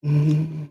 Mm.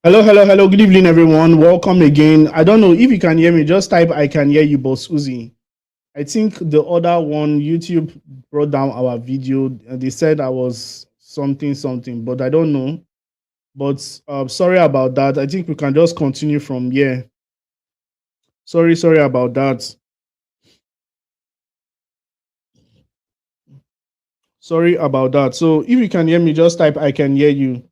Hello, hello, hello. Good evening, everyone. Welcome again. I don't know if you can hear me. Just type I can hear you, Boss Uzi. I think the other one, YouTube brought down our video. They said I was something, something, but I don't know. But sorry about that. I think we can just continue from here. Sorry about that. Sorry about that. So if you can hear me, just type I can hear you.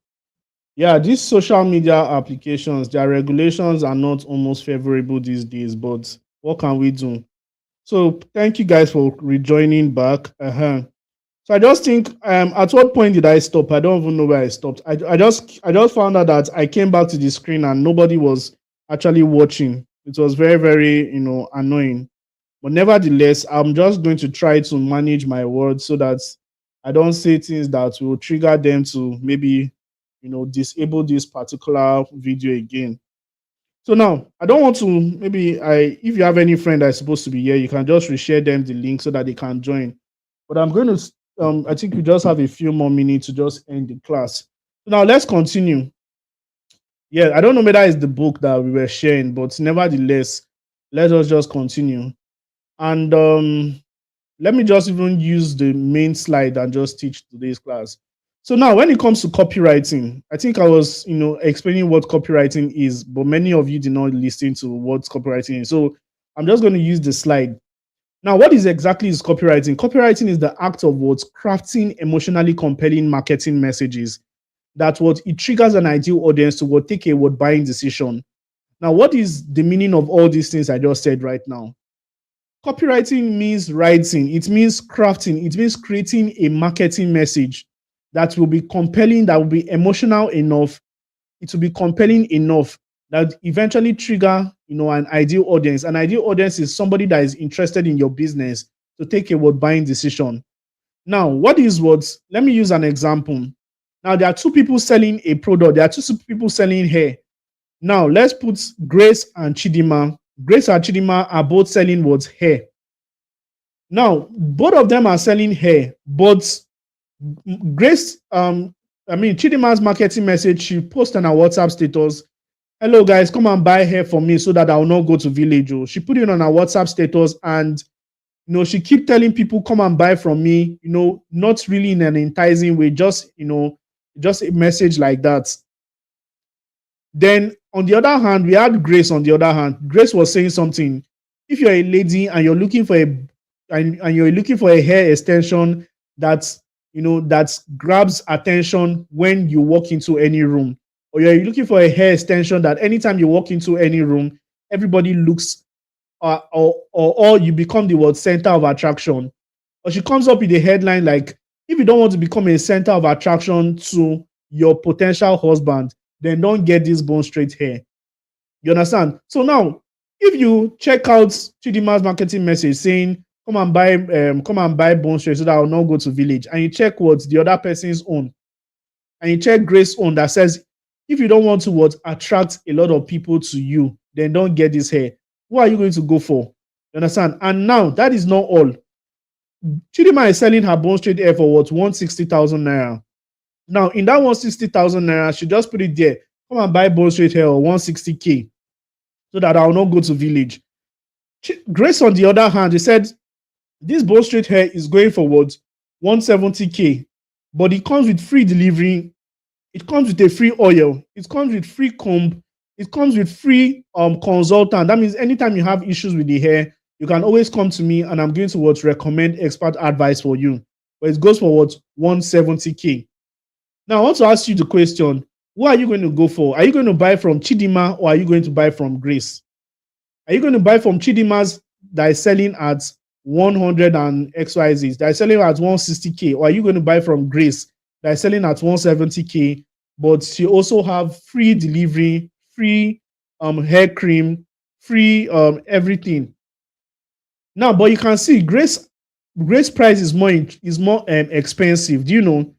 Yeah, these social media applications, their regulations are not almost favorable these days, but what can we do? So thank you guys for rejoining back. So I just think at what point did I stop? I don't even know where I stopped. I just found out that I came back to the screen and nobody was actually watching. It was very, very, annoying. But nevertheless, I'm just going to try to manage my words so that I don't say things that will trigger them to maybe, disable this particular video again. So now I don't want to maybe I if you have any friend that's supposed to be here, you can just reshare them the link so that they can join. But I'm going to I think we just have a few more minutes to just end the class. So now let's continue. Yeah, I don't know whether it's the book that we were sharing, but nevertheless, let us just continue. And let me just even use the main slide and just teach today's class. So now when it comes to copywriting, I think I was, explaining what copywriting is, but many of you did not listen to what copywriting is. So I'm just going to use the slide. Now, what is exactly is copywriting? Copywriting is the act of what crafting emotionally compelling marketing messages that what it triggers an ideal audience to what take a what buying decision. Now, what is the meaning of all these things I just said right now? Copywriting means writing, it means crafting, it means creating a marketing message that will be compelling, that will be emotional enough, it will be compelling enough that eventually trigger, an ideal audience. An ideal audience is somebody that is interested in your business to take a word buying decision. Now, what is what? Let me use an example. Now, there are two people selling a product. There are two people selling hair. Now, let's put Grace and Chidima. Grace and Chidima are both selling what? Hair. Now, both of them are selling hair, but Grace, Chidima's marketing message, she posted on her WhatsApp status, hello guys, come and buy hair for me so that I will not go to village. Oh. She put it on her WhatsApp status and, she keep telling people, come and buy from me, not really in an enticing way, just, just a message like that. Then on the other hand, we had Grace on the other hand. Grace was saying something. If you're a lady and you're looking for and you're looking for a hair extension that's that grabs attention when you walk into any room, or you're looking for a hair extension that anytime you walk into any room, everybody looks or you become the word center of attraction. Or she comes up with a headline like, if you don't want to become a center of attraction to your potential husband, then don't get this bone straight hair. You understand? So now, if you check out Chidima's marketing message saying, come and buy bone straight so that I will not go to village, and you check what the other person's own, and you check Grace's own that says, if you don't want to what attract a lot of people to you, then don't get this hair. What are you going to go for? You understand? And now that is not all. Chidima is selling her bone straight hair for what 160,000 naira. Now, in that 160,000 naira, she just put it there. Come and buy bone straight hair or 160K so that I will not go to village. Grace, on the other hand, he said, this bone straight hair is going for what 170K, but it comes with free delivery. It comes with a free oil. It comes with free comb. It comes with free consultant. That means anytime you have issues with the hair, you can always come to me and I'm going to what recommend expert advice for you. But it goes for what 170K. Now I want to ask you the question: who are you going to go for? Are you going to buy from Chidima or are you going to buy from Grace? Are you going to buy from Chidima's that is selling at 100 and XYZ that is selling at 160K, or are you going to buy from Grace that is selling at 170K, but she also have free delivery, free hair cream, free everything. Now, but you can see Grace price is more expensive. Do you know?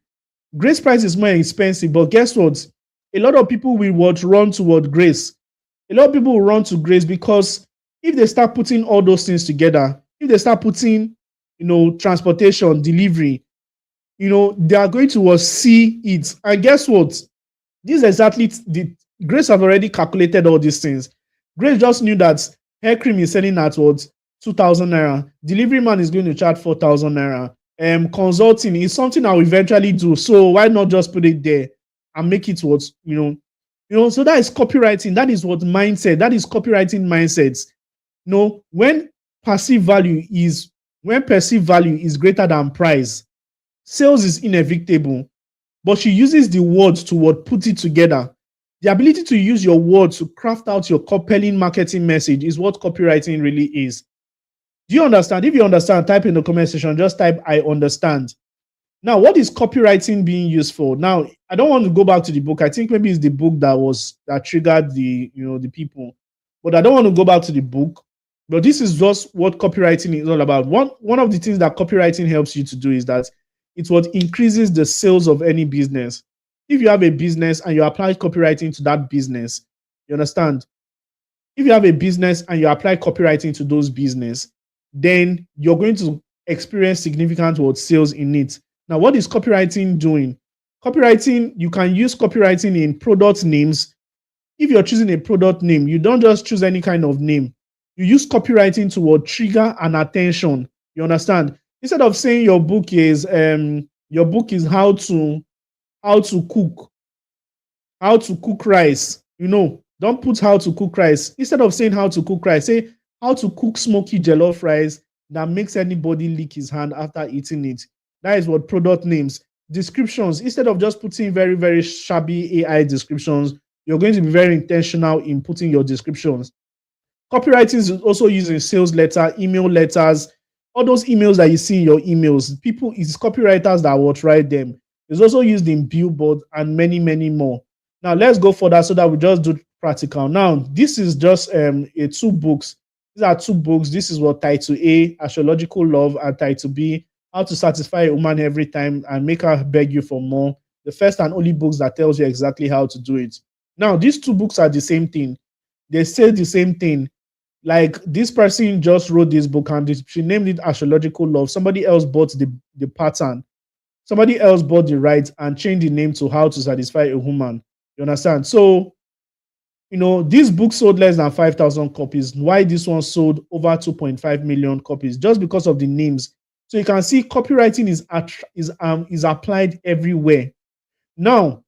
Grace price is more expensive, but guess what? A lot of people will run toward Grace. A lot of people will run to Grace because if they start putting all those things together, if they start putting, transportation, delivery, they are going to see it. And guess what? This is exactly the Grace have already calculated all these things. Grace just knew that hair cream is selling at what 2,000 naira. Delivery man is going to charge 4,000 naira. Consulting is something I'll eventually do. So why not just put it there and make it what so that is copywriting. That is what mindset. That is copywriting mindsets. When perceived value is greater than price, sales is inevitable. But she uses the words to put it together. The ability to use your words to craft out your compelling marketing message is what copywriting really is. Do you understand? If you understand, type in the comment section. Just type I understand. Now, what is copywriting being used for? Now, I don't want to go back to the book. I think maybe it's the book that triggered the people. But I don't want to go back to the book. But this is just what copywriting is all about. One of the things that copywriting helps you to do is that it's what increases the sales of any business. If you have a business and you apply copywriting to that business, you understand? If you have a business and you apply copywriting to those business, then you're going to experience significant sales in it. Now, what is copywriting doing? Copywriting, you can use copywriting in product names. If you're choosing a product name, you don't just choose any kind of name. You use copywriting to trigger an attention. You understand? Instead of saying your book is how to cook rice. Don't put how to cook rice. Instead of saying how to cook rice, say how to cook smoky jollof rice that makes anybody lick his hand after eating it. That is what product names. Descriptions. Instead of just putting very, very shabby AI descriptions, you're going to be very intentional in putting your descriptions. Copywriting is also using sales letter, email letters, all those emails that you see in your emails. It's copywriters that will write them. It's also used in billboard and many, many more. Now, let's go further so that we just do practical. Now, this is just two books. These are two books. This is what Title A, Astrological Love, and Title B, How to Satisfy a Woman Every Time and Make Her Beg You for More. The first and only books that tells you exactly how to do it. Now, these two books are the same thing. They say the same thing. Like this person just wrote this book and she named it Astrological Love. Somebody else bought the pattern. Somebody else bought the rights and changed the name to How to Satisfy a Woman. You understand? So, this book sold less than 5,000 copies. Why this one sold over 2.5 million copies? Just because of the names. So you can see copywriting is applied everywhere. Now,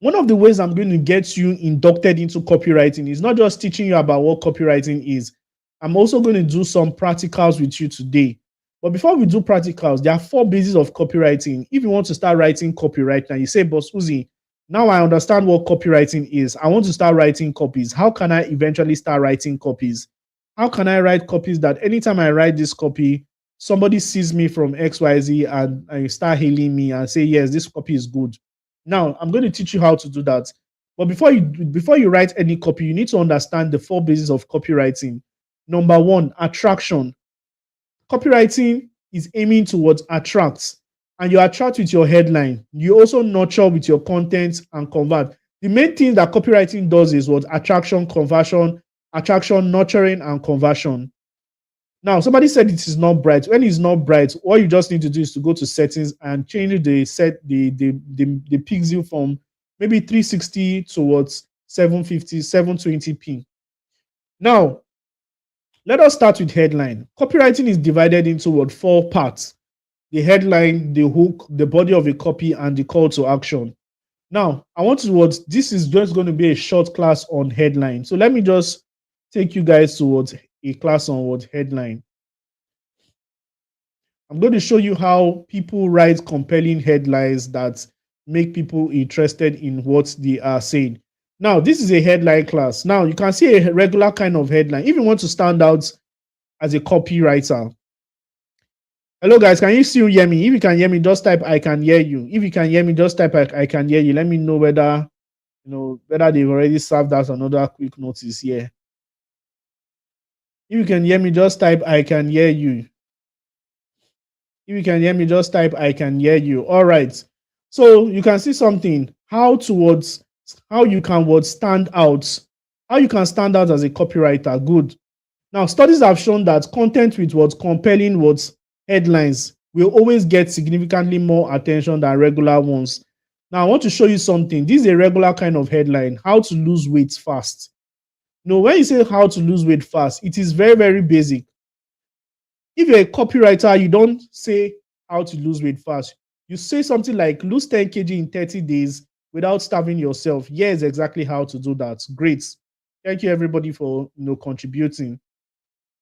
one of the ways I'm going to get you inducted into copywriting is not just teaching you about what copywriting is. I'm also going to do some practicals with you today. But before we do practicals, there are 4 bases of copywriting. If you want to start writing copy right now, you say, Boss Uzi, now I understand what copywriting is. I want to start writing copies. How can I eventually start writing copies? How can I write copies that anytime I write this copy, somebody sees me from XYZ and start hailing me and say, yes, this copy is good. Now, I'm going to teach you how to do that. But before you write any copy, you need to understand the 4 bases of copywriting. Number 1, attraction. Copywriting is aiming towards attract, and you attract with your headline. You also nurture with your content and convert. The main thing that copywriting does is what? Attraction, conversion, attraction, nurturing, and conversion. Now, somebody said it is not bright. When it's not bright, all you just need to do is to go to settings and change the pixel from maybe 360 towards 750, 720p. Now, let us start with headline. Copywriting is divided into 4 parts: the headline, the hook, the body of a copy, and the call to action. Now, this is just going to be a short class on headline. So let me just take you guys towards a class on headline. I'm going to show you how people write compelling headlines that make people interested in what they are saying. Now, this is a headline class. Now, you can see a regular kind of headline. If you want to stand out as a copywriter, Hello, guys. Can you still hear me? If you can hear me, just type I can hear you. If you can hear me, just type I can hear you. Let me know whether whether they've already served us another quick notice here. If you can hear me, just type I can hear you. If you can hear me, just type I can hear you. All right. So you can see something. How you can stand out. How you can stand out as a copywriter. Good. Now, studies have shown that content with what compelling headlines will always get significantly more attention than regular ones. Now, I want to show you something. This is a regular kind of headline: how to lose weight fast. When you say how to lose weight fast, it is very, very basic. If you're a copywriter, you don't say how to lose weight fast. You say something like lose 10 kg in 30 days without starving yourself. Here's exactly how to do that. Great. Thank you, everybody, for contributing.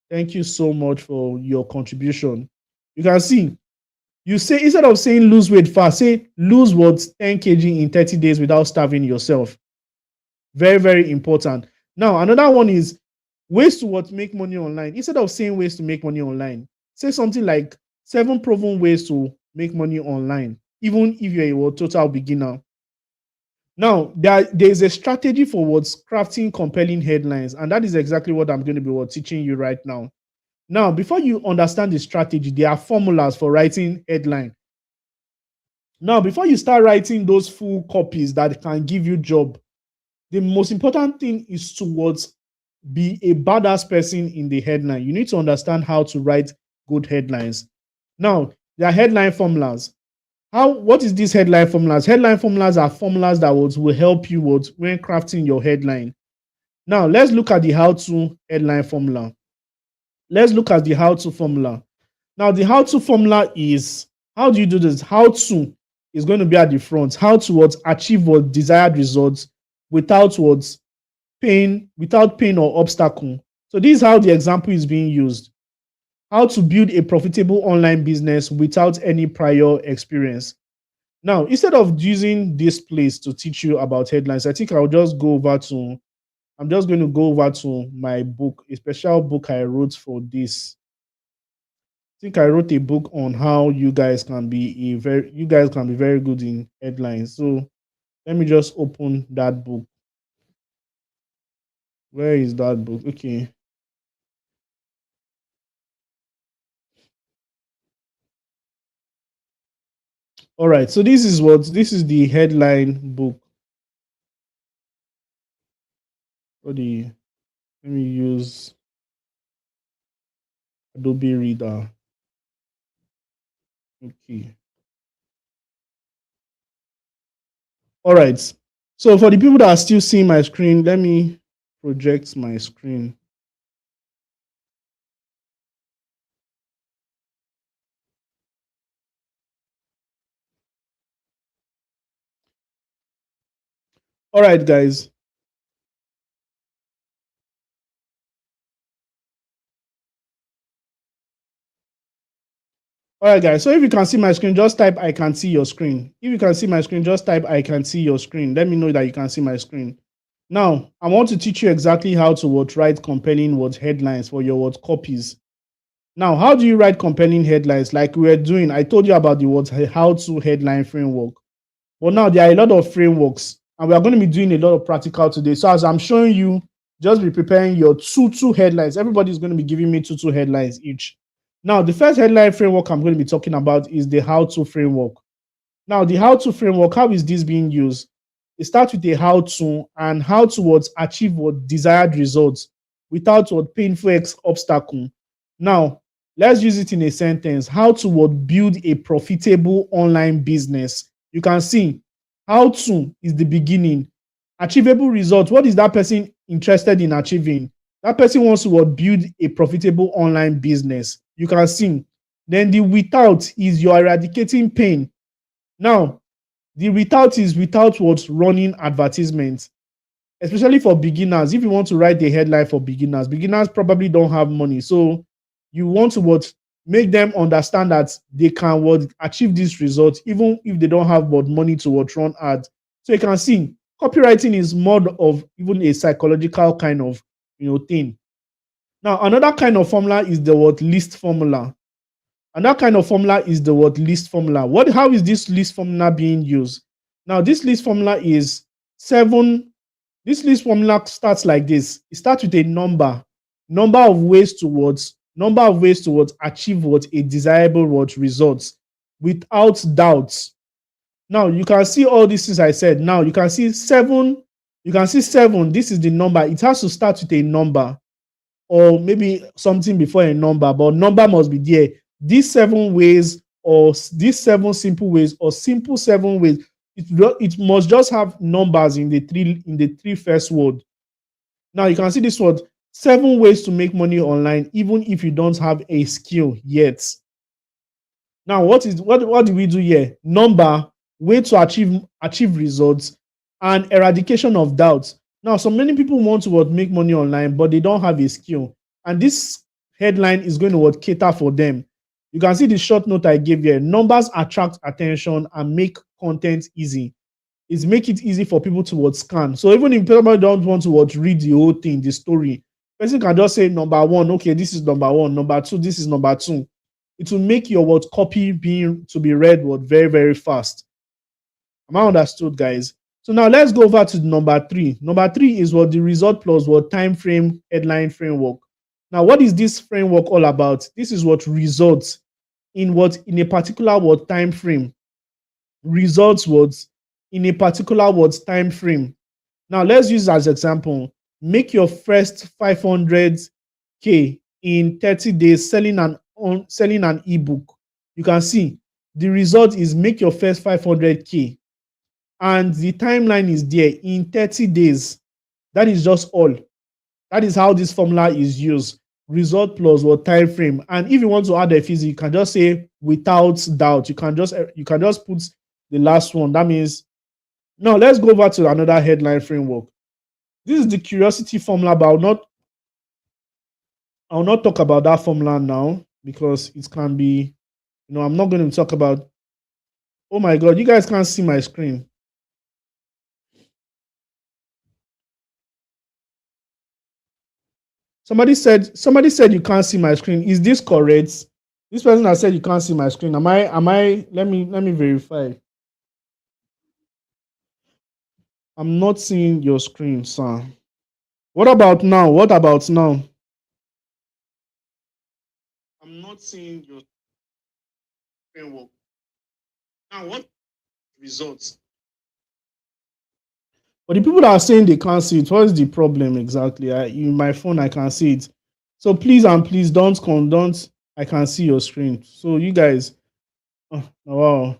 Thank you so much for your contribution. You can see, you say, instead of saying lose weight fast, say lose 10 kg in 30 days without starving yourself. Very, very important. Now, another one is ways to make money online. Instead of saying ways to make money online, say something like 7 proven ways to make money online, even if you're a total beginner. Now, there's a strategy for crafting compelling headlines, and that is exactly what I'm going to be teaching you right now. Now, before you understand the strategy, there are formulas for writing headline. Now, before you start writing those full copies that can give you job, the most important thing is to be a badass person in the headline. You need to understand how to write good headlines. Now, there are headline formulas. What is these headline formulas? Headline formulas are formulas that will help you when crafting your headline. Now, let's look at the how-to headline formula. Let's look at the how-to formula. Now, the how-to formula is, how do you do this? How-to is going to be at the front. How to achieve desired results without pain or obstacle. So this is how the example is being used. How to build a profitable online business without any prior experience. Now, instead of using this place to teach you about headlines, I think I'm just going to go over to my book, a special book I wrote for this. I think I wrote a book on how you guys can be very good in headlines. So let me just open that book. Where is that book? Okay. All right. So this is the headline book. Let me use Adobe Reader. Okay. All right. So for the people that are still seeing my screen, let me project my screen. All right, guys. All right, guys. So if you can see my screen, just type I can see your screen. If you can see my screen, just type I can see your screen. Let me know that you can see my screen. Now, I want to teach you exactly how to write compelling headlines for your copies. Now, how do you write compelling headlines? Like we were doing, I told you about the how-to headline framework. But now there are a lot of frameworks, and we are going to be doing a lot of practical today. So as I'm showing you, just be preparing your two headlines. Everybody's going to be giving me two headlines each. Now, the first headline framework I'm going to be talking about is the how-to framework. Now, the how-to framework, how is this being used? It starts with a how-to, and how to achieve desired results without painful obstacle. Now, let's use it in a sentence. How to build a profitable online business. You can see how to is the beginning. Achievable results. What is that person interested in achieving? That person wants to build a profitable online business. You can see. Then the without is you're eradicating pain. Now, the without is without running advertisements, especially for beginners. If you want to write the headline for beginners probably don't have money. So you want to make them understand that they can achieve this result even if they don't have money to run ads. So you can see copywriting is more of even a psychological kind of thing. Now, another kind of formula is the list formula. And that kind of formula is the word list formula. How is this list formula being used? Now, this list formula is seven. This list formula starts like this. It starts with a number of ways towards achieve what a desirable what results without doubts. Now you can see all these things I said. Now you can see seven. You can see seven. This is the number. It has to start with a number or maybe something before a number, but number must be there. These 7 ways or these 7 simple ways or simple 7 ways, it must just have numbers in the three first word. Now you can see this word, 7 ways to make money online, even if you don't have a skill yet. Now, what do we do here? Number, way to achieve results, and eradication of doubts. Now, so many people want to make money online, but they don't have a skill. And this headline is going to cater for them. You can see the short note I gave here. Numbers attract attention and make content easy. It's make it easy for people to scan. So even if people don't want to read the whole thing, the story, person can just say number one, okay, this is number one. Number two, this is number two. It will make your copy to be read very, very fast. Am I understood, guys? So now let's go over to number three. Number three is the result plus time frame headline framework. Now, what is this framework all about? This is what results in a particular time frame. Results in a particular time frame. Now let's use as example. Make your first 500K in 30 days selling an ebook. You can see the result is make your first 500K, and the timeline is there in 30 days. That is just all. That is how this formula is used. Result plus time frame. And if you want to add a physics, you can just say without doubt. You can just put the last one. That means now let's go over to another headline framework. This is the curiosity formula, but I'll not talk about that formula now because it can be, I'm not going to talk about. Oh my God, you guys can't see my screen. Somebody said you can't see my screen. Is this correct? This person has said you can't see my screen. Am I let me verify. I'm not seeing your screen, sir. What about now? I'm not seeing your framework. Now, what results? But the people that are saying they can't see it, what is the problem exactly? In my phone, I can see it. So please don't. I can see your screen. So you guys, wow.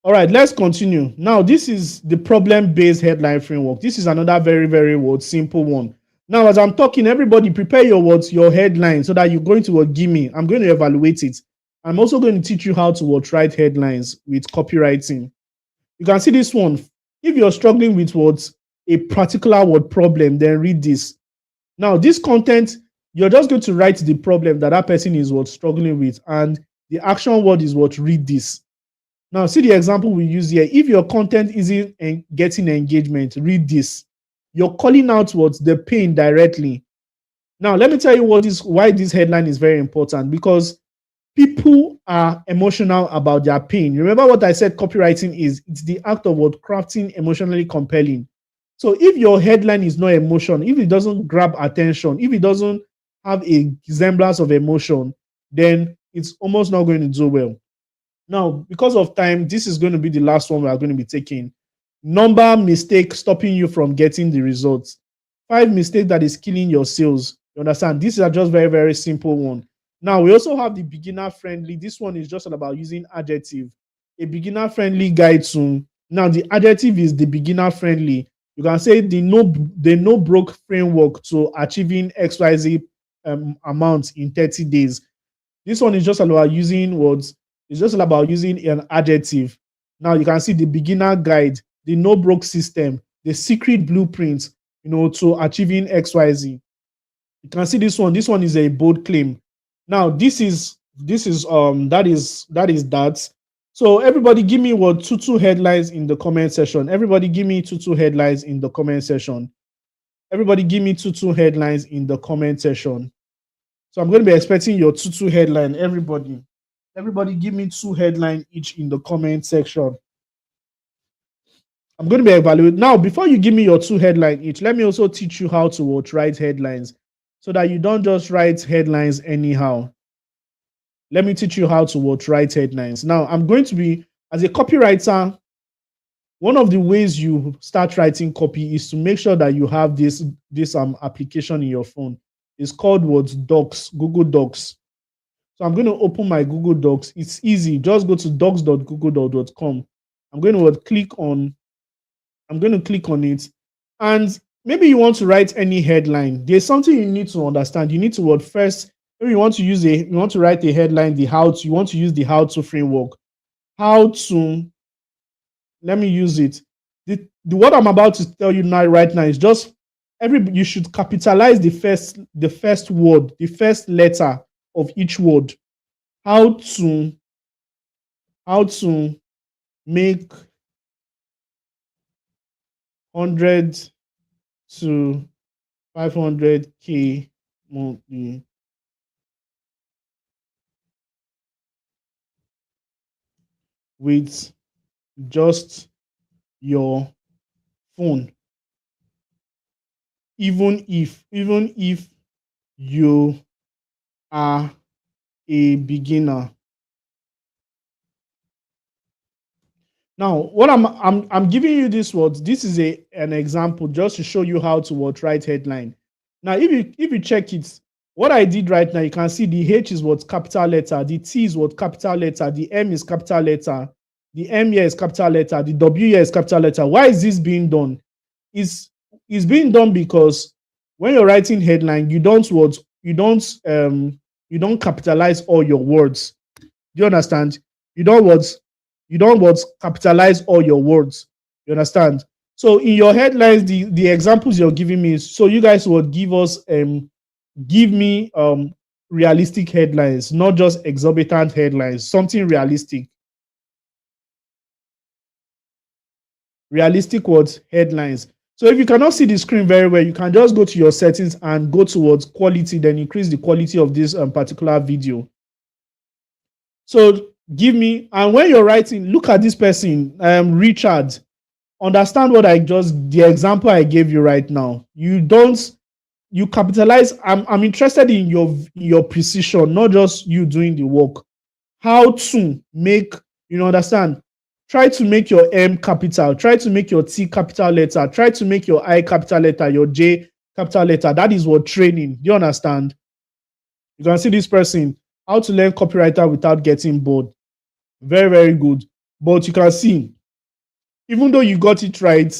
All right, let's continue. Now, this is the problem-based headline framework. This is another very, very simple one. Now, as I'm talking, everybody prepare your headline so that you're going to give me. I'm going to evaluate it. I'm also going to teach you how to write headlines with copywriting. You can see this one. If you're struggling with a particular problem, then read this. Now, this content, you're just going to write the problem that person is struggling with, and the action word is read this. Now, see the example we use here. If your content isn't getting engagement, read this. You're calling out the pain directly. Now, let me tell you why this headline is very important, because people are emotional about their pain. Remember what I said copywriting is? It's the act of crafting emotionally compelling. So if your headline is no emotion, if it doesn't grab attention, if it doesn't have a semblance of emotion, then it's almost not going to do well. Now, because of time, this is going to be the last one we are going to be taking. Number mistake stopping you from getting the results. 5 mistakes that is killing your sales. You understand? These are just very, very simple one. Now, we also have the beginner friendly. This one is just about using adjective. A beginner friendly guide to. Now, the adjective is the beginner friendly. You can say the no broke framework to achieving XYZ amounts in 30 days. This one is just about using words. It's just about using an adjective. Now you can see the beginner guide, the no broke system, the secret blueprint, to achieving XYZ. You can see this one. This one is a bold claim. Now that is that. So everybody give me two headlines in the comment section. Everybody give me two headlines in the comment section. Everybody give me two headlines in the comment section. So I'm going to be expecting your two headline, everybody. Everybody give me two headlines each in the comment section. I'm going to be evaluating. Now, before you give me your two headlines each, let me also teach you how to write headlines so that you don't just write headlines anyhow. Let me teach you how to write headlines. Now, I'm going to be, as a copywriter, one of the ways you start writing copy is to make sure that you have this application in your phone. It's called what? Docs, Google Docs. So I'm going to open my Google Docs. It's easy. Just go to docs.google.com. I'm going to click on it. And maybe you want to write any headline. There's something you need to understand. You need to first, maybe you want to write a headline, you want to use the how to framework. How to, let me use it. The what I'm about to tell you now right now is just you should capitalize the first word, the first letter of each word. How to make 100 to 500K monthly with just your phone, even if you are a beginner. Now, what I'm giving you this word. This is an example just to show you how to write headline. Now, if you check it, what I did right now, you can see the H is capital letter, the T is capital letter, the M is capital letter, the M here is capital letter, the W here is capital letter. Why is this being done? It's being done because when you're writing headline, you don't capitalize all your words. Do you understand? You don't capitalize all your words. You understand? So in your headlines, the examples you're giving me, so you guys would give me realistic headlines, not just exorbitant headlines, something realistic. Realistic words, headlines. So if you cannot see the screen very well, you can just go to your settings and go towards quality, then increase the quality of this particular video. So give me, and when you're writing, look at this person, Richard. Understand what the example I gave you right now. You capitalize. I'm interested in your precision, not just you doing the work. How to make, understand? Try to make your M capital. Try to make your T capital letter. Try to make your I capital letter, your J capital letter. That is what training. Do you understand? You can see this person, how to learn copywriter without getting bored. Very, very good. But you can see, even though you got it right,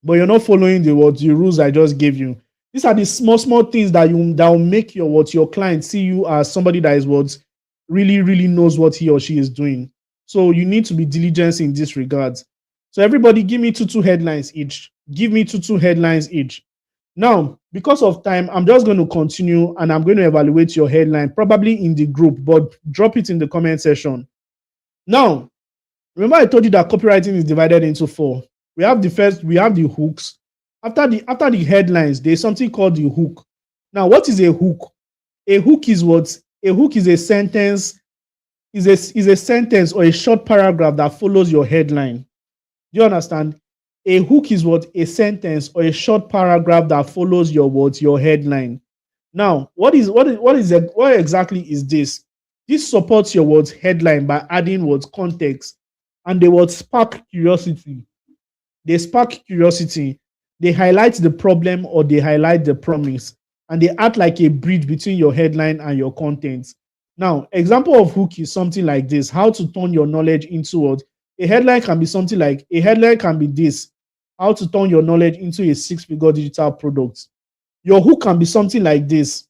but you're not following the rules I just gave you. These are the small things that will make your client see you as somebody that is really, really knows what he or she is doing. So you need to be diligent in this regards. So everybody give me two headlines each. Give me two headlines each. Now, because of time, I'm just going to continue and I'm going to evaluate your headline, probably in the group, but drop it in the comment section. Now, remember I told you that copywriting is divided into 4. We have the hooks. After the headlines, there's something called the hook. Now, what is a hook? A hook is what? A hook is a sentence, is a sentence or a short paragraph that follows your headline. Do you understand? A hook is what? A sentence or a short paragraph that follows your headline. Now, what exactly is this? This supports your headline by adding context, and they spark curiosity. They spark curiosity. They highlight the problem or they highlight the promise, and they act like a bridge between your headline and your content. Now, example of hook is something like this: how to turn your knowledge into what? A headline can be something like, a headline can be this: how to turn your knowledge into a 6-figure digital product. Your hook can be something like this: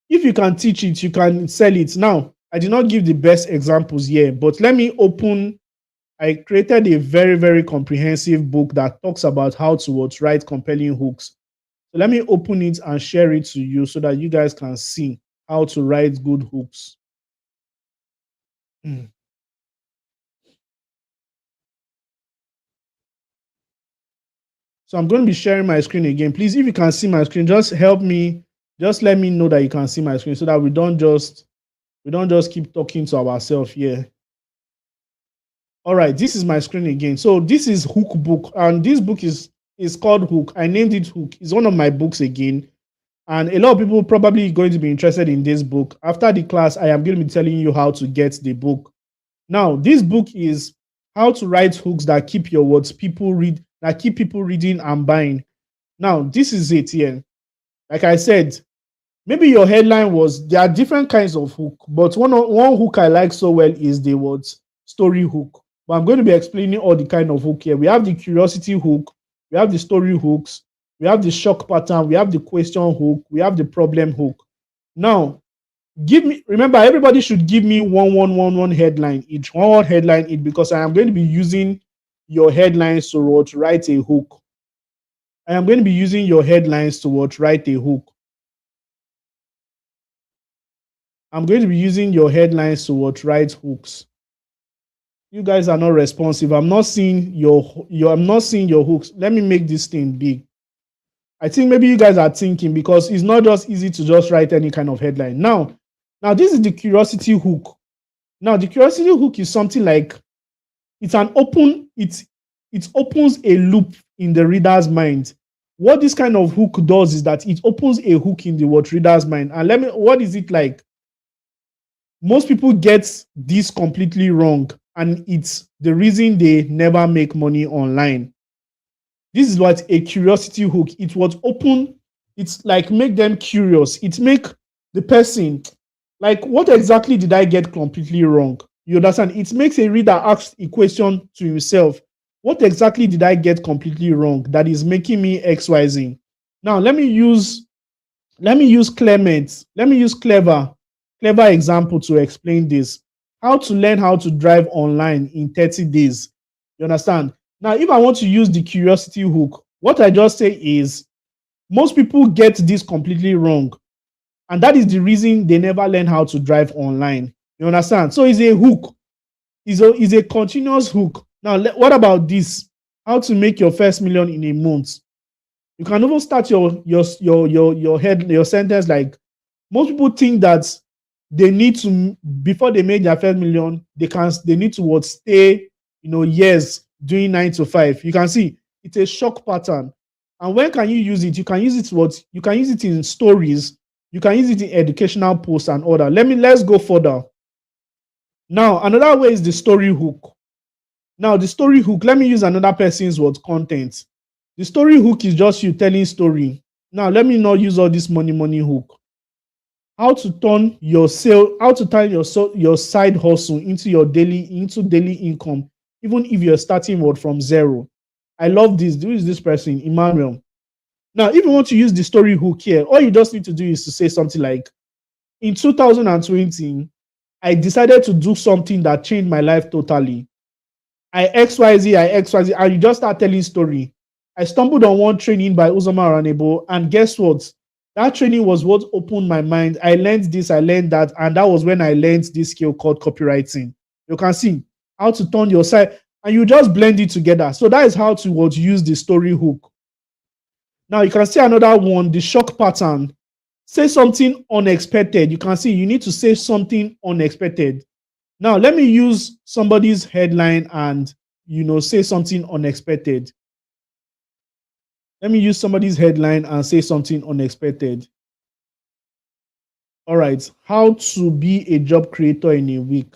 if you can teach it, you can sell it. Now, I did not give the best examples here, but I created a very, very comprehensive book that talks about how to write compelling hooks. So let me open it and share it to you so that you guys can see how to write good hooks. So I'm going to be sharing my screen again. Please, if you can see my screen, just help me. Just let me know that you can see my screen so that we don't just We don't just keep talking to ourselves here. All right, this is my screen again. So this is Hook book, and this book is called Hook. I named it Hook. It's one of my books again. And a lot of people probably going to be interested in this book. After the class, I am going to be telling you how to get the book. Now, this book is how to write hooks that keep your words people read, that keep people reading and buying. Now, this is it here. Like I said, maybe your headline was there are different kinds of hook, but one hook I like so well is the words story hook. But I'm going to be explaining all the kind of hook here. We have the curiosity hook, we have the story hooks, we have the shock pattern, we have the question hook, we have the problem hook. Now, remember, everybody should give me one headline each, one headline each, because I am going to be using your headlines to write a hook. I am going to be using your headlines to write a hook. I'm going to be using your headlines to write hooks. You guys are not responsive. I'm not seeing I'm not seeing your hooks. Let me make this thing big. I think maybe you guys are thinking, because it's not just easy to just write any kind of headline. Now this is the curiosity hook. Now the curiosity hook is something like it opens a loop in the reader's mind. What this kind of hook does is that it opens a hook in the reader's mind. And what is it like? Most people get this completely wrong, and it's the reason they never make money online. This is what a curiosity hook. It was open. It's like make them curious. It make the person like, what exactly did I get completely wrong? You understand? It makes a reader ask a question to himself. What exactly did I get completely wrong that is making me XYZ? Now let me use Clement. Let me use clever example to explain this. How to learn how to drive online in 30 days. You understand? Now, if I want to use the curiosity hook, what I just say is most people get this completely wrong. And that is the reason they never learn how to drive online. You understand? So it's a hook. It's a continuous hook. Now, what about this? How to make your first million in a month? You can even start your sentence like, most people think that they need to, before they make their first million, they need to stay, years doing 9 to 5. You can see it's a shock pattern. And when can you use it? You can use it in stories, you can use it in educational posts and other. Let's go further. Now, another way is the story hook. Now, the story hook, let me use another person's content. The story hook is just you telling story. Now, let me not use all this money hook. How to turn your side hustle into daily income, even if you're starting from zero. I love this. Who is this person? Emmanuel. Now, if you want to use the story hook here, all you just need to do is to say something like, in 2020, I decided to do something that changed my life totally. I XYZ, and you just start telling story. I stumbled on one training by Uzoma Ranebo, and guess what? That training was what opened my mind. I learned this, I learned that, and that was when I learned this skill called copywriting. You can see how to turn your side, and you just blend it together. So that is how to use the story hook. Now you can see another one, the shock pattern. Say something unexpected. You can see you need to say something unexpected. Now let me use somebody's headline and say something unexpected. Let me use somebody's headline and say something unexpected. All right. How to be a job creator in a week.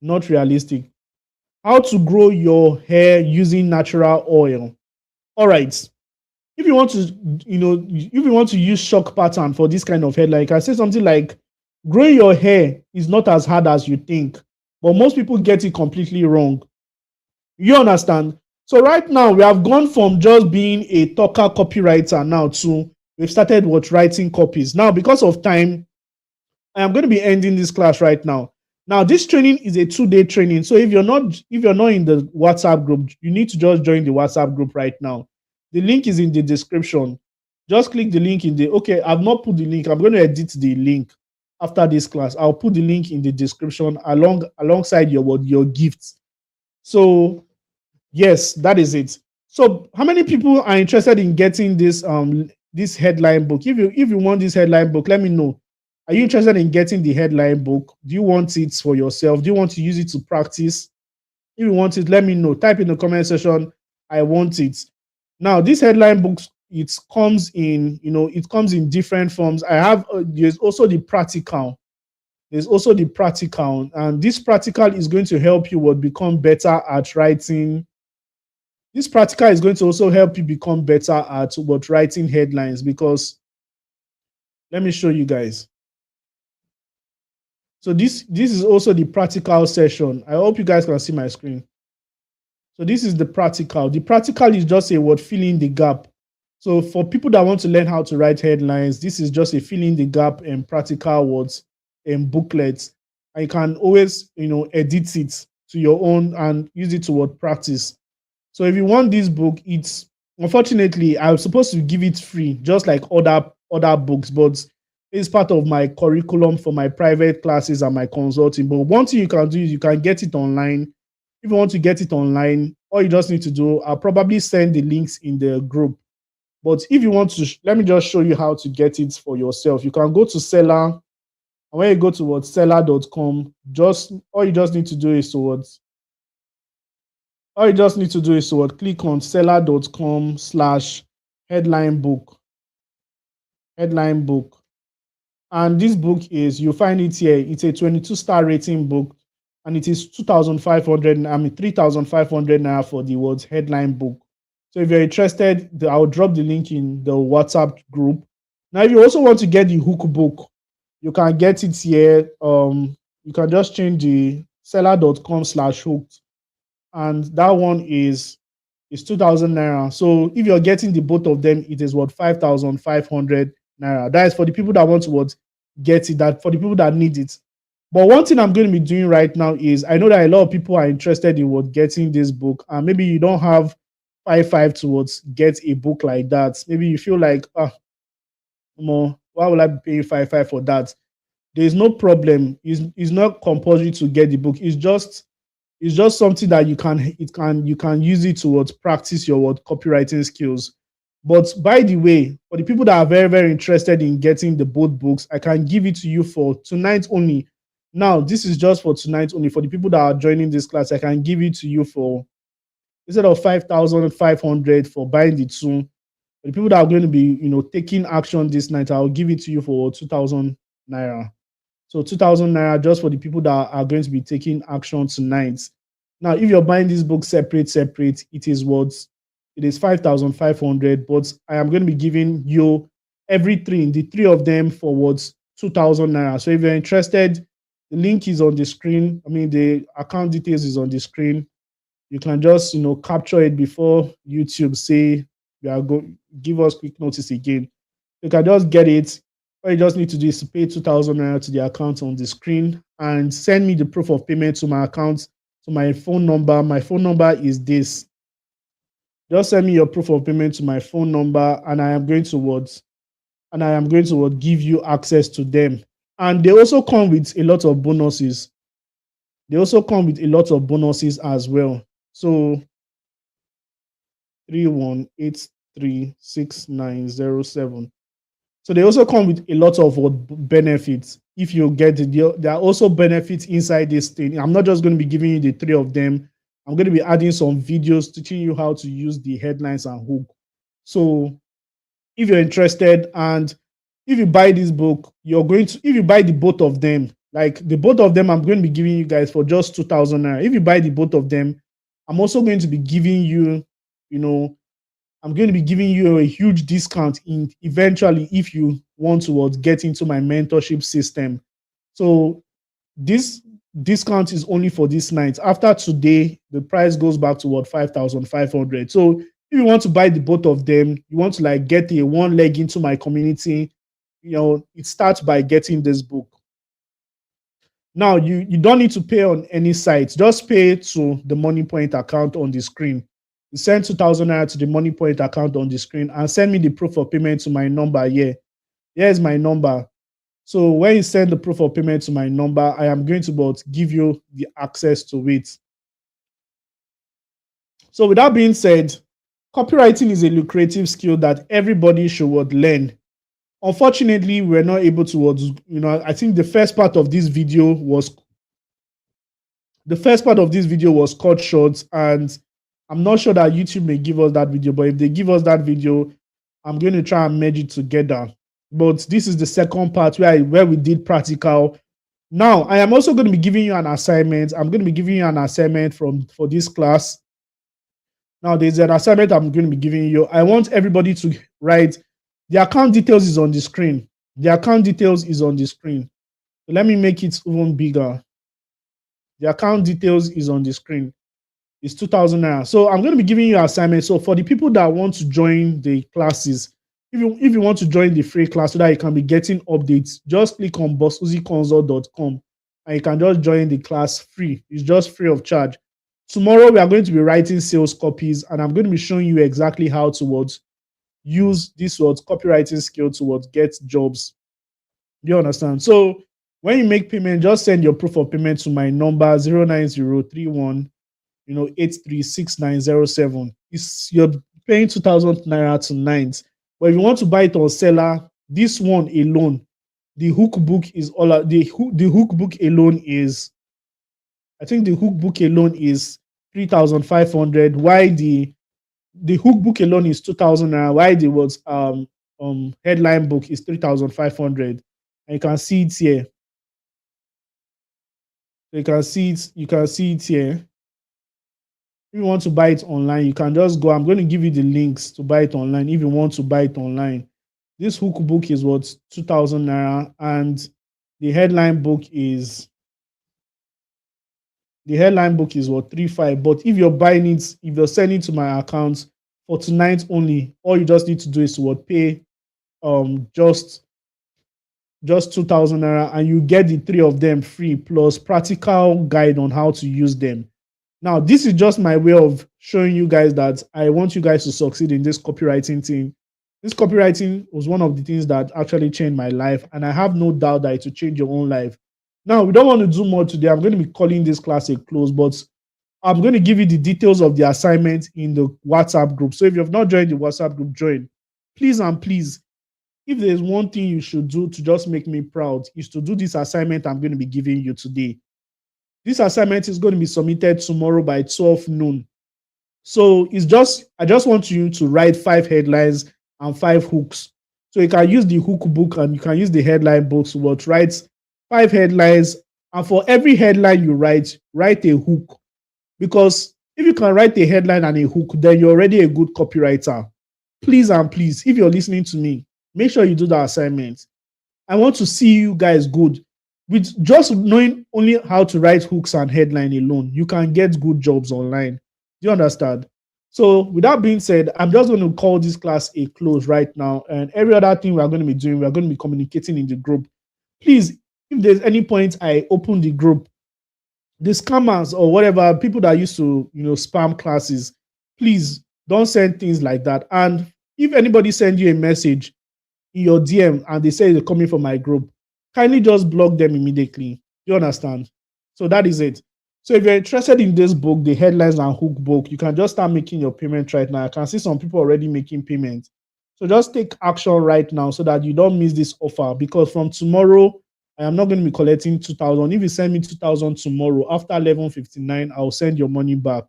Not realistic. How to grow your hair using natural oil. All right. If you want to use shock pattern for this kind of headline, you can say something like, growing your hair is not as hard as you think, but most people get it completely wrong. You understand? So right now, we have gone from just being a talker copywriter now to we've started writing copies. Now, because of time, I am going to be ending this class right now. Now, this training is a 2-day training. So if you're not in the WhatsApp group, you need to just join the WhatsApp group right now. The link is in the description. Just click the link okay, I've not put the link. I'm going to edit the link after this class. I'll put the link in the description alongside your gifts. So yes, that is it. So how many people are interested in getting this this headline book? If you want this headline book, let me know. Are you interested in getting the headline book? Do you want it for yourself? Do you want to use it to practice? If you want it, let me know. Type in the comment section, I want it. Now, this headline books, it comes in, it comes in different forms. I have, there's also the practical. There's also the practical, and this practical is going to help you what become better at writing. This practical is going to also help you become better at what writing headlines, because let me show you guys. So this is also the practical session. I hope you guys can see my screen. So this is the practical. The practical is just a word filling the gap. So for people that want to learn how to write headlines, this is just a filling the gap and practical words and booklets. And you can always, edit it to your own and use it to word practice. So if you want this book, it's unfortunately I'm supposed to give it free, just like other books, but it's part of my curriculum for my private classes and my consulting. But one thing you can do is you can get it online. If you want to get it online, all you just need to do, I'll probably send the links in the group. But if you want to, let me just show you how to get it for yourself. You can go to seller, and when you go to what seller.com, just all you just need to do is to what all you just need to do is to what click on seller.com/headline book. Headline book. And this book is, you'll find it here. It's a 22-star rating book, and it is 2,500, 3,500 naira for the words headline book. So if you're interested, I'll drop the link in the WhatsApp group. Now, if you also want to get the hook book, you can get it here. You can just change the seller.com/hooked, and that one is 2,000 naira. So if you're getting the both of them, it is what 5,500 naira. That is for the people that want to what get it. That for the people that need it. But one thing I'm going to be doing right now is, I know that a lot of people are interested in what getting this book, and maybe you don't have 5 towards get a book like that. Maybe you feel like, more, why will I be paying 5 for that? There's no problem. It's not compulsory to get the book. It's just something that you can use it towards practice your what copywriting skills. But by the way, for the people that are very, very interested in getting the both books, I can give it to you for tonight only. Now, this is just for tonight only. For the people that are joining this class, I can give it to you for, instead of 5,500 for buying the two. For the people that are going to be, taking action this night, I'll give it to you for 2,000 naira. So 2,000 naira just for the people that are going to be taking action tonight. Now, if you're buying this book separate, it is 5,500, but I am going to be giving you the three of them for 2,000 naira. So if you're interested, the link is on the screen. The account details is on the screen. You can just, capture it before YouTube say we are going give us quick notice again. You can just get it. All you just need to do is to pay 2,000 naira to the account on the screen and send me the proof of payment to my account, to my phone number. My phone number is this. Just send me your proof of payment to my phone number, and I am going to give you access to them. And they also come with a lot of bonuses. As well. So 31836907. So they also come with a lot of benefits. If you get it, there are also benefits inside this thing. I'm not just going to be giving you the three of them. I'm going to be adding some videos teaching you how to use the headlines and hook. So if you're interested, and if you buy this book, if you buy the both of them, like the both of them, I'm going to be giving you guys for just 2,000 naira. If you buy the both of them, I'm also going to be giving you, I'm going to be giving you a huge discount eventually if you want to get into my mentorship system. So this discount is only for this night. After today, the price goes back to 5,500. So if you want to buy the both of them, you want to get a one leg into my community, it starts by getting this book. Now, you don't need to pay on any site. Just pay to the Money Point account on the screen. You send 2,000 naira to the Money Point account on the screen and send me the proof of payment to my number here. Here's my number. So when you send the proof of payment to my number, I am going to give you the access to it. So with that being said, copywriting is a lucrative skill that everybody should learn. Unfortunately, we're not able to, I think the first part of this video was cut short, and I'm not sure that YouTube may give us that video, but if they give us that video, I'm going to try and merge it together. But this is the second part where we did practical. Now, I am also going to be giving you an assignment. I'm going to be giving you an assignment for this class. Now, there's an assignment I'm going to be giving you. I want everybody to write. The account details is on the screen. The account details is on the screen. So let me make it even bigger. The account details is on the screen. It's 2,000 naira. So I'm going to be giving you an assignment. So for the people that want to join the classes, if you want to join the free class so that you can be getting updates, just click on bossuziconsult.com and you can just join the class free. It's just free of charge. Tomorrow we are going to be writing sales copies, and I'm going to be showing you exactly how to use this copywriting skill to get jobs. Do you understand? So when you make payment, just send your proof of payment to my number 09031 836907. You're paying 2,000 naira tonight. But if you want to buy it on seller, this one alone, the hook book is the hook book alone is, I think the hook book alone is 3,500. Why the hook book alone is 2,000 naira? Why the headline book is 3,500? And you can see it here. You can see it here. If you want to buy it online, you can just go. I'm going to give you the links to buy it online if you want to buy it online. This hook book is 2,000 naira, and the headline book is 3,500. But if you're buying it, if you're sending to my account for tonight only, all you just need to do is pay just 2,000 naira, and you get the three of them free plus practical guide on how to use them. Now, this is just my way of showing you guys that I want you guys to succeed in this copywriting thing. This copywriting was one of the things that actually changed my life, and I have no doubt that it will change your own life. Now, we don't want to do more today. I'm going to be calling this class a close, but I'm going to give you the details of the assignment in the WhatsApp group. So if you have not joined the WhatsApp group, join. Please and please, if there's one thing you should do to just make me proud, is to do this assignment I'm going to be giving you today. This assignment is going to be submitted tomorrow by 12 noon. So I just want you to write 5 headlines and 5 hooks. So you can use the hook book and you can use the headline book to write 5 headlines. And for every headline you write a hook. Because if you can write a headline and a hook, then you're already a good copywriter. Please and please, if you're listening to me, make sure you do the assignment. I want to see you guys good. With just knowing only how to write hooks and headline alone, you can get good jobs online. Do you understand? So with that being said, I'm just going to call this class a close right now. And every other thing we're going to be doing, we're going to be communicating in the group. Please, if there's any point I open the group, the scammers or whatever, people that used to, spam classes, please don't send things like that. And if anybody sends you a message in your DM and they say they're coming from my group, kindly just block them immediately. You understand? So that is it. So if you're interested in this book, the headlines and hook book, you can just start making your payment right now. I can see some people already making payments. So just take action right now so that you don't miss this offer, because from tomorrow, I am not going to be collecting 2,000. If you send me 2,000 tomorrow, after 11:59, I'll send your money back,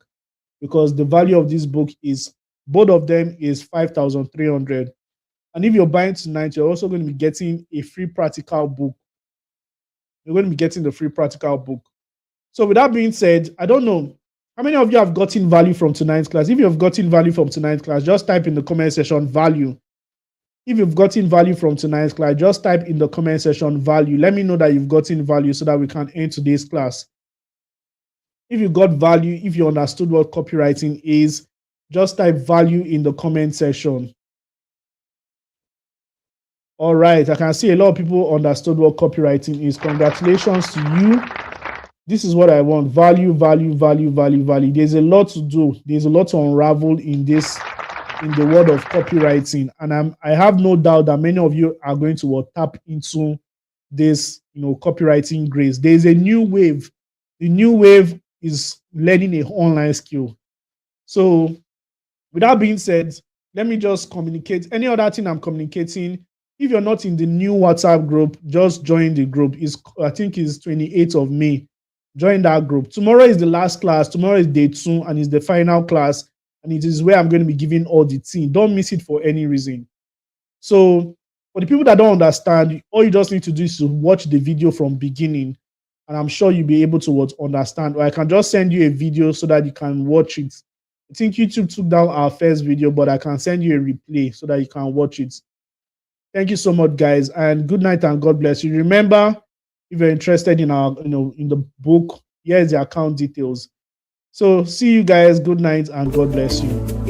because the value of this book is, both of them is 5,300. And if you're buying tonight, you're also going to be getting a free practical book. You're going to be getting the free practical book. So with that being said, I don't know how many of you have gotten value from tonight's class. If you've gotten value from tonight's class, just type in the comment section value. If you've gotten value from tonight's class, just type in the comment section value. Let me know that you've gotten value so that we can end today's class. If you got value, if you understood what copywriting is, just type value in the comment section. All right, I can see a lot of people understood what copywriting is. Congratulations to you. This is what I want. Value, value, value, value, value. There's a lot to do. There's a lot to unravel in the world of copywriting. And I have no doubt that many of you are going to tap into this, copywriting grace. There's a new wave. The new wave is learning an online skill. So with that being said, let me just communicate. Any other thing I'm communicating, If you're not in the new WhatsApp group, just join the group. I think it's 28th of May. Join that group. Tomorrow is the last class. Tomorrow is day 2 and it's the final class. And it is where I'm going to be giving all the tea. Don't miss it for any reason. So for the people that don't understand, all you just need to do is to watch the video from beginning. And I'm sure you'll be able to understand. Or I can just send you a video so that you can watch it. I think YouTube took down our first video, but I can send you a replay so that you can watch it. Thank you so much, guys, and good night and God bless you. Remember, if you're interested in our, in the book, here's the account details. So see you guys. Good night and God bless you.